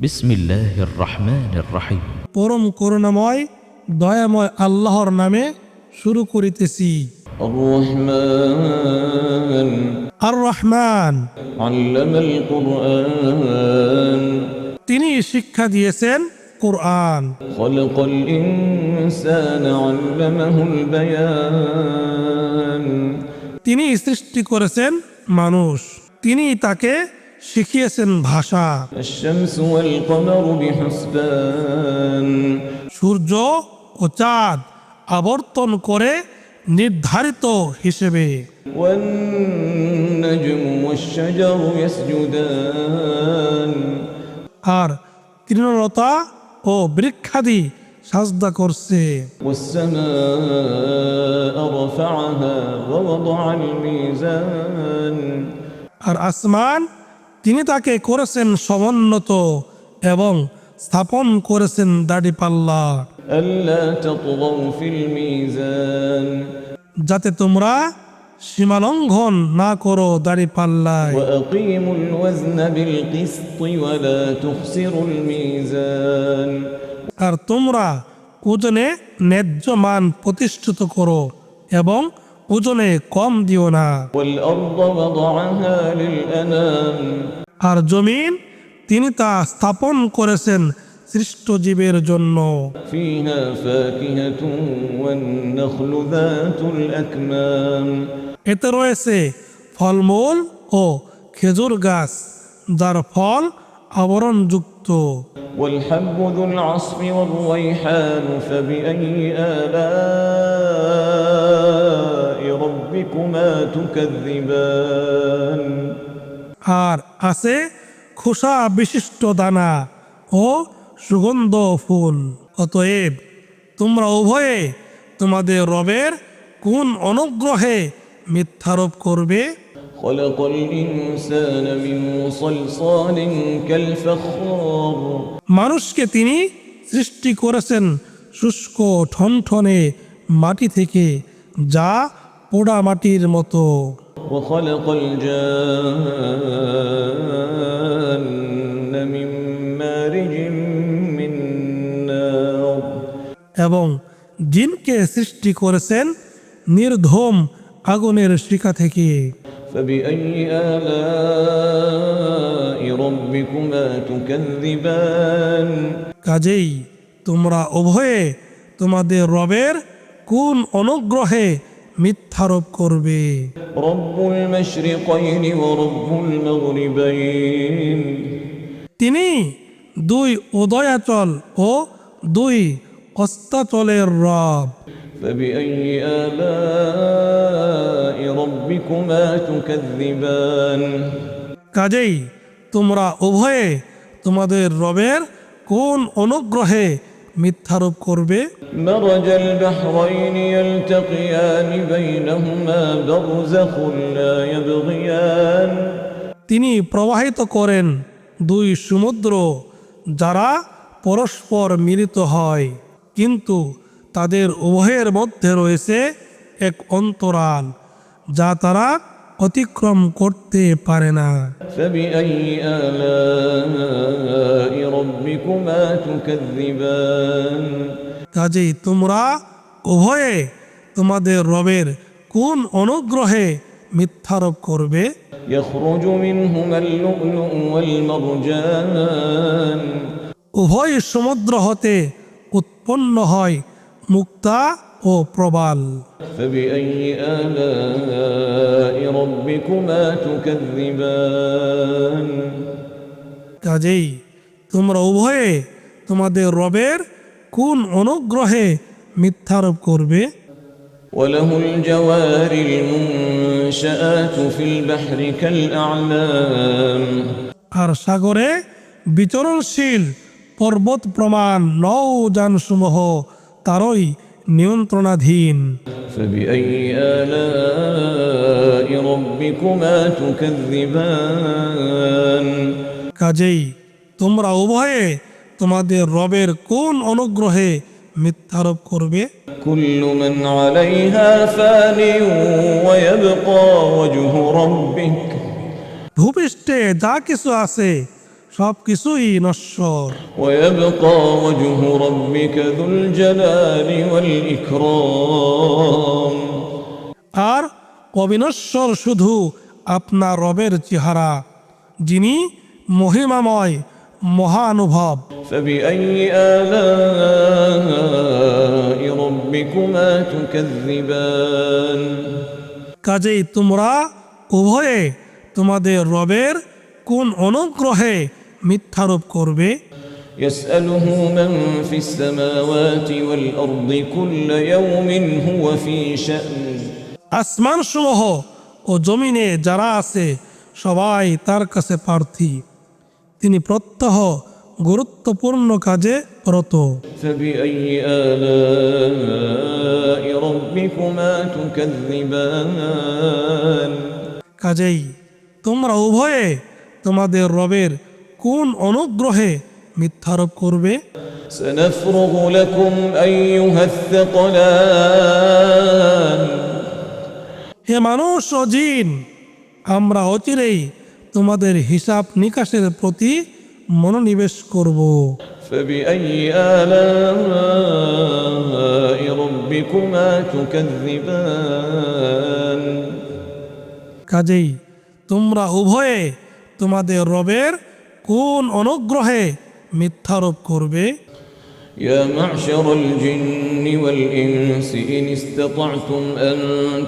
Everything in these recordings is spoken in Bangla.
বিসমিল্লাহির রহমানির রহিম। পরম করুণাময় দয়াময় আল্লাহর নামে শুরু করিতেছি। الرحمن আর রহমান, علم القرآن তিনি শিক্ষা দিয়েছেন কোরআন। خلق الإنسان علمه البيان তিনি সৃষ্টি করেছেন মানুষ, তিনি তাকে শিখিয়েছেন ভাষা। الشمس والقمر بحسبان সূর্য ও চাঁদ আবর্তন করে নির্ধারিত হিসেবে। والنجم والشجر يسجدان আর তৃণলতা ও বৃক্ষাদি সাজদা করছে। والسماء رفعها ووضع الميزان আর আসমান, তিনি তাকে করেছেন সমুন্নত এবং স্থাপন করেছেন দাড়িপাল্লা, ألا تطغوا في الميزان যাতে তোমরা সীমালঙ্ঘন না করো দাড়িপাল্লায়। وأقيموا الوزن بالقسط ولا تخسروا الميزان আর তোমরা ওজনে ন্যায্য মান প্রতিষ্ঠিত করো এবং ওজনে কম দিও না। والأرض وضعها للأنام আর জমিন, তিনি তা স্থাপন করেছেন সৃষ্ট জীবের জন্য। فيها فاكهة والنخل ذات الأكمام এতে রয়েছে ফলমূল ও খেজুর গাছ, যার ফল আবরণযুক্ত। والحب ذو العصف والريحان فبأي آلاء ربكما تكذبان আর আছে খোসা বিশিষ্ট দানা ও সুগন্ধ ফুল। অতএব তোমরা উভয়ে তোমাদের রবের কোন অনুগ্রহে মিথ্যারোপ করবে? خلق الإنسان من صلصال كالفخار মানুষকে তিনি সৃষ্টি করেছেন শুষ্ক ঠনঠনে মাটি থেকে, যা পোড়া মাটির মতো। وخلق الجان من مارج من نار এবং জিনকে সৃষ্টি করেছেন নির্ধূম আগুনের শিখা থেকে। فبأي آلاء ربكما تكذبان কাজেই তোমরা উভয়ে তোমাদের রবের কোন অনুগ্রহে মিথ্যারোপ করবে? رب المشرقين ورب المغربين তিনি দুই উদয়াচল ও দুই অস্তাচলের রব। فبأي آلاء ربكما تكذبان কাজেই তোমরা উভয়ে তোমাদের রবের কোন অনুগ্রহে মিথ্যারোপ করবে? مرج البحرين يلتقيان بينهما برزخ لا يبغيان তিনি প্রবাহিত করেন দুই সমুদ্র, যারা পরস্পর মিলিত হয়, কিন্তু তাদের উভয়ের মধ্যে রয়েছে এক অন্তরাল, যা তারা অতিক্রম করতে পারে না। فبأي آلاء ربكما تكذبان কাজেই তোমরা উভয়ে তোমাদের রবের কোন অনুগ্রহে মিথ্যারোপ করবে? يخرج منهما اللؤلؤ والمرجان উভয় সমুদ্র হতে উৎপন্ন হয় মুক্তা ও প্রবাল। فبأي آلاء ربكما تكذبان কাজেই তোমরা উভয়ে তোমাদের রবের কোন অনুগ্রহে মিথ্যারোপ করবে? وله الجوار المنشآت في البحر كالأعلام আর সাগরে বিচরণশীল পর্বত প্রমাণ নৌযানসমূহ তারই নিয়ন্ত্রণাধীন। فبأي آلاء ربكما تكذبان কাজেই তোমরা উভয়ে তোমাদের রবের কোন অনুগ্রহে মিথ্যারোপ করবে? كل من عليها فان ويبقى وجه ربك ভূপৃষ্ঠে যা কিছু আছে সব কিছুই নশ্বর। ويبقى وجه ربك ذو الجلال والإكرام আর অবিনশ্বর শুধু আপনার রবের চেহারা, যিনি মহিমাময় মহানুভব। فبأي آلاء ربكما تكذبان কাজেই তোমরা উভয়ে তোমাদের রবের কোন অনুগ্রহে মিথ্যারোপ করবে? يسأله من في السماوات والأرض كل يوم هو في شأن আসমান সমূহ ও জমিনে যারা আছে সবাই তার কাছে প্রার্থী, তিনি প্রত্যহ গুরুত্বপূর্ণ কাজে রত। فبأي آلاء ربكما تكذبان কাজেই তোমরা উভয়ে তোমাদের রবের কোন অনুগ্রহে মিথ্যারোপ করবে? سنفرغ لكم أيها الثقلان হে মানুষ ও জিন, আমরা অচিরেই তোমাদের হিসাব নিকাশের প্রতি মনোনিবেশ করব। فبأي آلاء ربكما تكذبان কাজেই তোমরা উভয়ে তোমাদের রবের কোন অনুগ্রহে মিথ্যারোপ করবে? يا معشر الجن والإنس إن استطعتم أن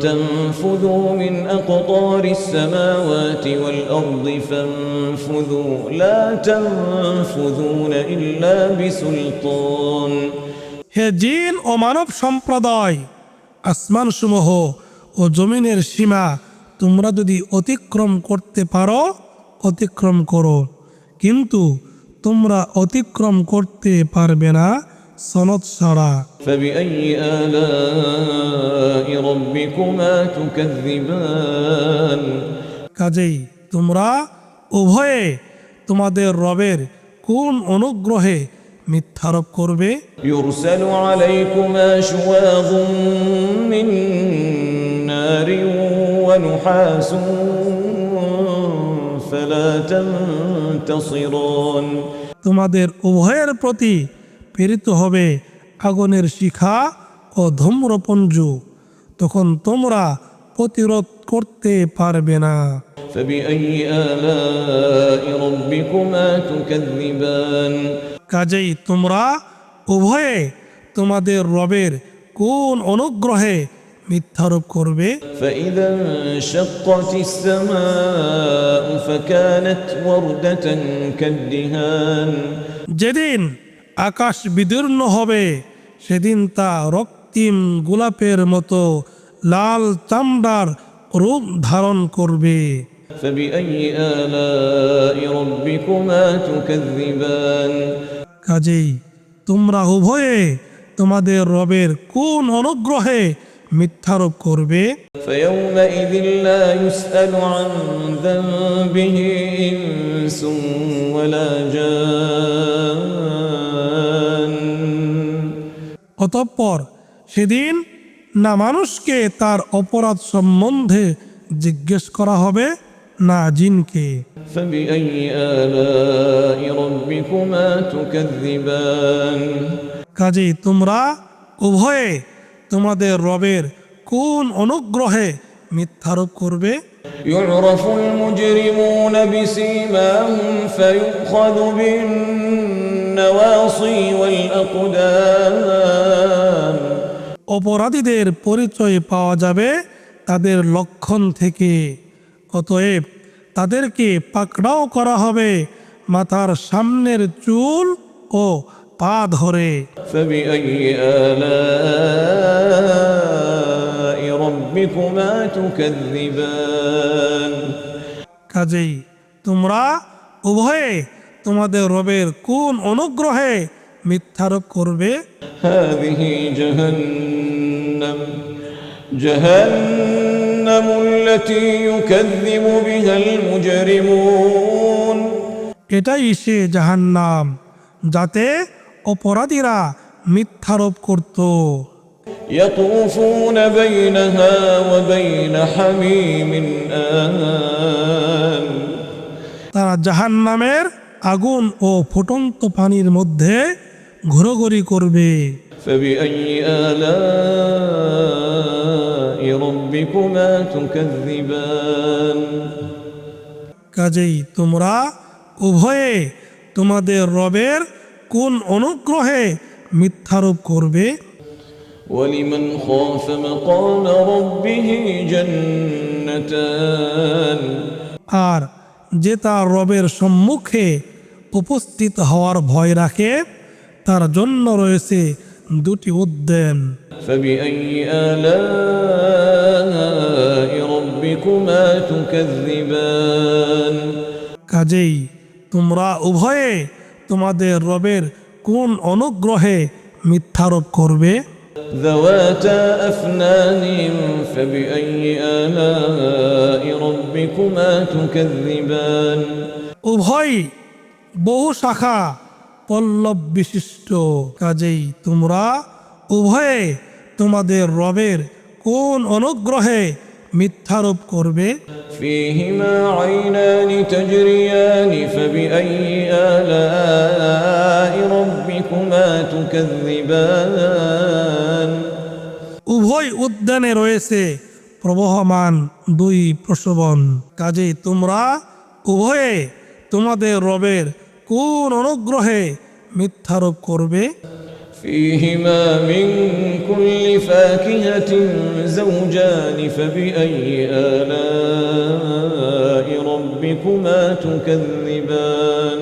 تنفذوا من أقطار السماوات والأرض فانفذوا لا تنفذون إلا بسلطان হে জিন ও মানব সম্প্রদায়, আসমান সমূহ ও জমিনের সীমা তোমরা যদি অতিক্রম করতে পারো অতিক্রম করো, কিন্তু তোমরা অতিক্রম করতে পারবে না সনদ ছাড়া। فبأي آلاء ربكما تكذبان কাজেই তোমরা উভয়ে তোমাদের রবের কোন অনুগ্রহে মিথ্যারোপ করবে? يرسل عليكما شواظ من نار ونحاس فلا تنتصران তোমাদের উভয়ের প্রতি প্রেরিত হবে আগুনের শিখা ও ধূম্রপুঞ্জ, তখন তোমরা প্রতিরোধ করতে পারবে না। فبأي آلاء ربكما تكذبان কাজেই তোমরা উভয়ে তোমাদের রবের কোন অনুগ্রহে মিথ্যারোপ করবে? فإذا انشقت السماء فكانت وردة كالدهان যেদিন আকাশ বিদীর্ণ হবে সেদিন তা রক্তিম গোলাপের মতো লাল চামড়ার রূপ ধারণ করবে। فبأي آلاء ربكما تكذبان কাজেই তোমরা উভয়ে তোমাদের রবের কোন অনুগ্রহে মিথ্যারোপ করবে? فيومئذ لا يسأل عن ذنبه إنس ولا جان অতঃপর সেদিন না মানুষকে তার অপরাধ সম্বন্ধে জিজ্ঞেস করা হবে না জিনকে। فبأي آلاء ربكما تكذبان কাজেই তোমরা উভয়ে তোমাদের রবের কোন অনুগ্রহে মিথ্যারোপ করবে? يعرف المجرمون بسيماهم فيؤخذ بالنواصي والأقدام অপরাধীদের পরিচয় পাওয়া যাবে তাদের লক্ষণ থেকে, অতএব তাদেরকে পাকড়াও করা হবে মাথার সামনের চুল ও পা ধরে। فبأي آلاء ربكما تكذبان কাজেই তোমরা উভয়ে তোমাদের রবের কোন অনুগ্রহে মিথ্যারোপ করবে? هذه جهنم التي يكذب بها المجرمون এটাই সে জাহান্নাম যাতে অপরাধীরা মিথ্যারোপ করত। يطوفون بينها وبين حميم آن তারা জাহান্নামের আগুন ও ফুটন্ত পানির মধ্যে ঘোরাঘুরি করবে। فبأي آلاء ربكما تكذبان কাজেই তোমরা উভয়ে তোমাদের রবের কোন অনুগ্রহে মিথ্যারোপ করবে? ولمن خاف مقام ربه جنتان আর যে তার রবের সম্মুখে উপস্থিত হওয়ার ভয় রাখে তার জন্য রয়েছে দুটি উদ্যান। فبأي آلاء ربكما تكذبان কাজেই তোমরা উভয়ে তোমাদের রবের কোন অনুগ্রহে মিথ্যারোপ করবে? ذواتا أفنان فبأي آلاء ربكما تكذبان উভয় বহু শাখা পল্লব বিশিষ্ট। কাজেই তোমরা উভয়ে তোমাদের রবের কোন অনুগ্রহে মিথ্যারোপ করবে? فيهما عينان تجريان فبأي آلاء ربكما تكذبان উভয় উদ্যানে রয়েছে প্রবহমান দুই প্রসবন। কাজেই তোমরা উভয়ে তোমাদের রবের কোন অনুগ্রহে মিথ্যারোপ করবে? فيهما من كل فاكهة زوجان فبأي آلاء ربكما تكذبان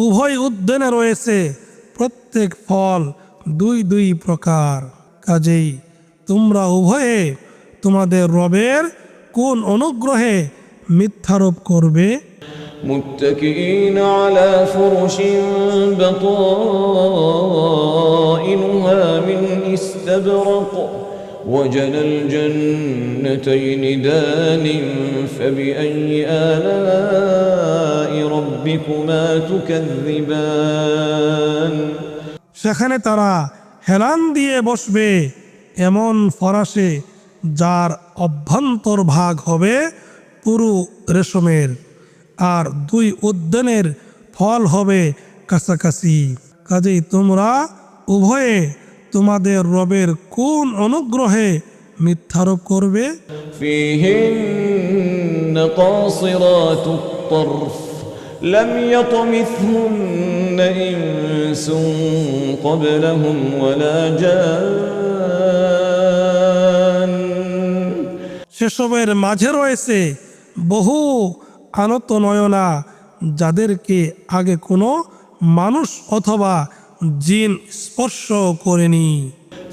উভয় উদ্যানে রয়েছে প্রত্যেক ফল দুই দুই প্রকার। কাজেই তোমরা উভয়ে তোমাদের রবের কোন অনুগ্রহে মিথ্যারোপ করবে? متكئين على فرش بطائنها من استبرق وجنى الجنتين دان فبأي آلاء ربكما تكذبان সেখানে তারা হেলান দিয়ে বসবে এমন ফরাসে যার অভ্যন্তর ভাগ হবে পুরু রেশমের, আর দুই উদ্যানের ফল হবে কাছাকাছি। কাজেই তোমরা উভয়ে তোমাদের রবের কোন অনুগ্রহে মিথ্যারোপ করবে? فيهن قاصرات الطرف لم يطمثهن إنس قبلهم ولا جان সেসবের মাঝে রয়েছে বহু আনত নয়না যাদেরকে আগে কোনো মানুষ অথবা জিন স্পর্শ করেনি।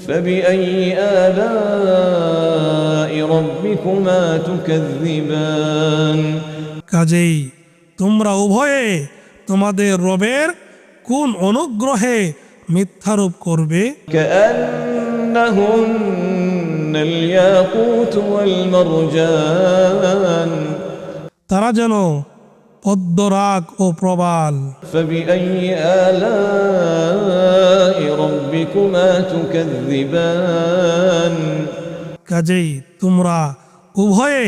فبأي آلاء ربكما تكذبان কাজেই তোমরা উভয়ে তোমাদের রবের কোন অনুগ্রহে মিথ্যারোপ করবে? كأنهن الياقوت والمرجان তারা যেন পদ্মরাগ ও প্রবাল। فبأي آلاء ربكما تكذبان কাজেই তোমরা উভয়ে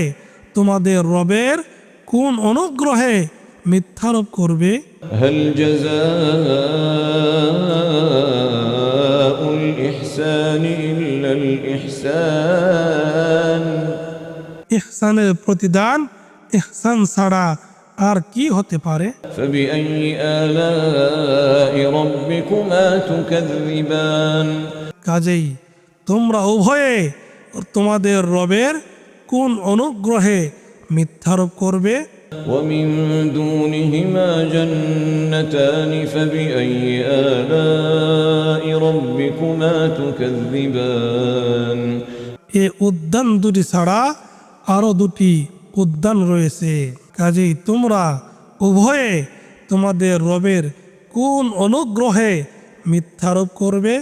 তোমাদের রবের কোন অনুগ্রহে মিথ্যারোপ করবে? هل جزاء الإحسان إلا الإحسان ইহসানের প্রতিদান ইহসান ছাড়া আর কি হতে পারে? فبأي آلاء ربكما تكذبان কাজেই তোমরা উভয়ে তোমাদের রবের কোন অনুগ্রহে মিথ্যারোপ করবে? ومن دونهما جنتان فبأي آلاء ربكما تكذبان এ উদ্যান দুটি ছাড়া আরো দুটি উদ্যান রয়েছে। কাজেই তোমরা উভয়ে তোমাদের রবের কোন অনুগ্রহে মিথ্যারোপ করবে?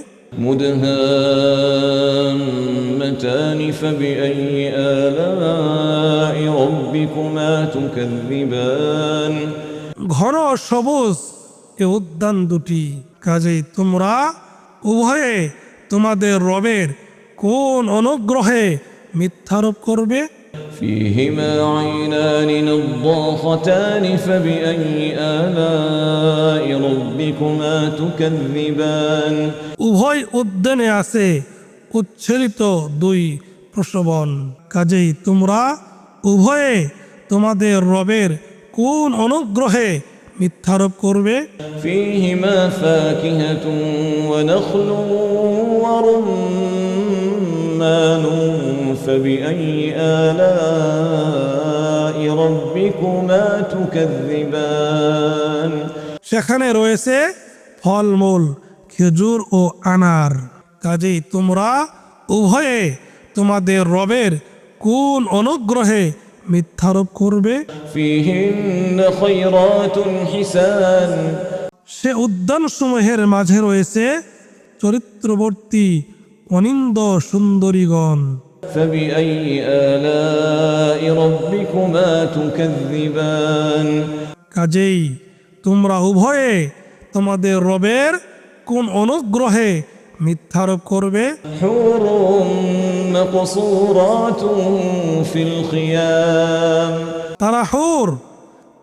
مدهامتان فبأي آلاء ربكما تكذبان ঘন সবুজ এ উদ্যান দুটি। কাজেই তোমরা উভয়ে তোমাদের রবের কোন অনুগ্রহে মিথ্যারোপ করবে? فيهما عينان نضاختان فبأي آلاء ربكما تكذبان উভয় উদ্যানে আছে উচ্ছ্বসিত দুই প্রসবন, কাজেই তোমরা উভয়ে তোমাদের রবের কোন অনুগ্রহে মিথ্যারোপ করবে? فيهما فاكهة ونخل ورمان فبأي آلاء ربكما تكذبان সেখানে রয়েছে ফলমূল, খেজুর ও আনার, কাজেই তোমরা উভয়ে তোমাদের রবের কোন অনুগ্রহে মিথ্যারোপ করবে? فيهن خيرات حسان সে উদ্যানসমূহের মাঝে রয়েছে চরিত্রবর্তী অনিন্দ সুন্দরীগণ। فبأي آلاء ربكما تكذبان কাজেই তোমরা উভয়ে তোমাদের রবের কোন অনুগ্রহে মিথ্যারোপ করবে? حور مقصورات في الخيام তারা হুর,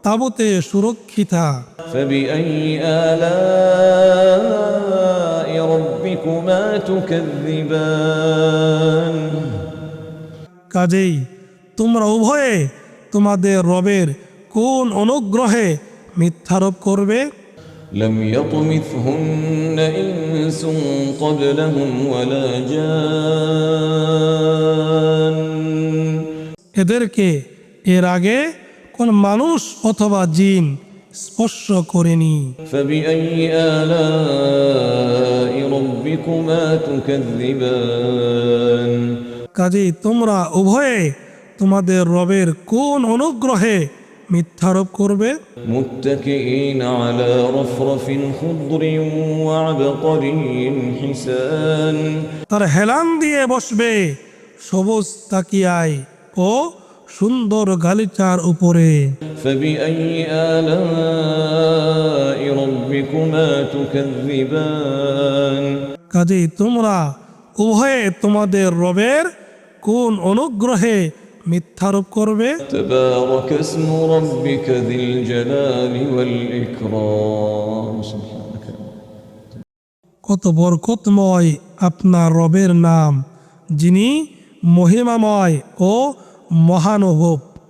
তাবুতে সুরক্ষিতা। فبأي آلاء ربكما تكذبان কাজেই তোমরা উভয়ে তোমাদের রবের কোন অনুগ্রহে মিথ্যারোপ করবে? لم يطمثهن إنس قبلهم ولا جان এদেরকে এর আগে কোন মানুষ অথবা জিন স্পর্শ করেনি। فبأي آلاء ربكما تكذبان কাজেই তোমরা উভয়ে তোমাদের রবের কোন অনুগ্রহে মিথ্যারোপ করবে? متكئين على رفرف خضر وعبقري حسان তার হেলান দিয়ে বসবে সবুজ তাকিয়ায় ও সুন্দর গালিচার উপরে। فبأي آلاء ربكما تكذبان কাজেই তোমরা উভয়ে তোমাদের রবের কোন অনুগ্রহে মিথ্যারোপ করবে? تبارك اسم ربك ذي الجلال والإكرام سبحانك কত বরকতময় আপনার রবের নাম, যিনি মহিমাময় ও মহানুভব।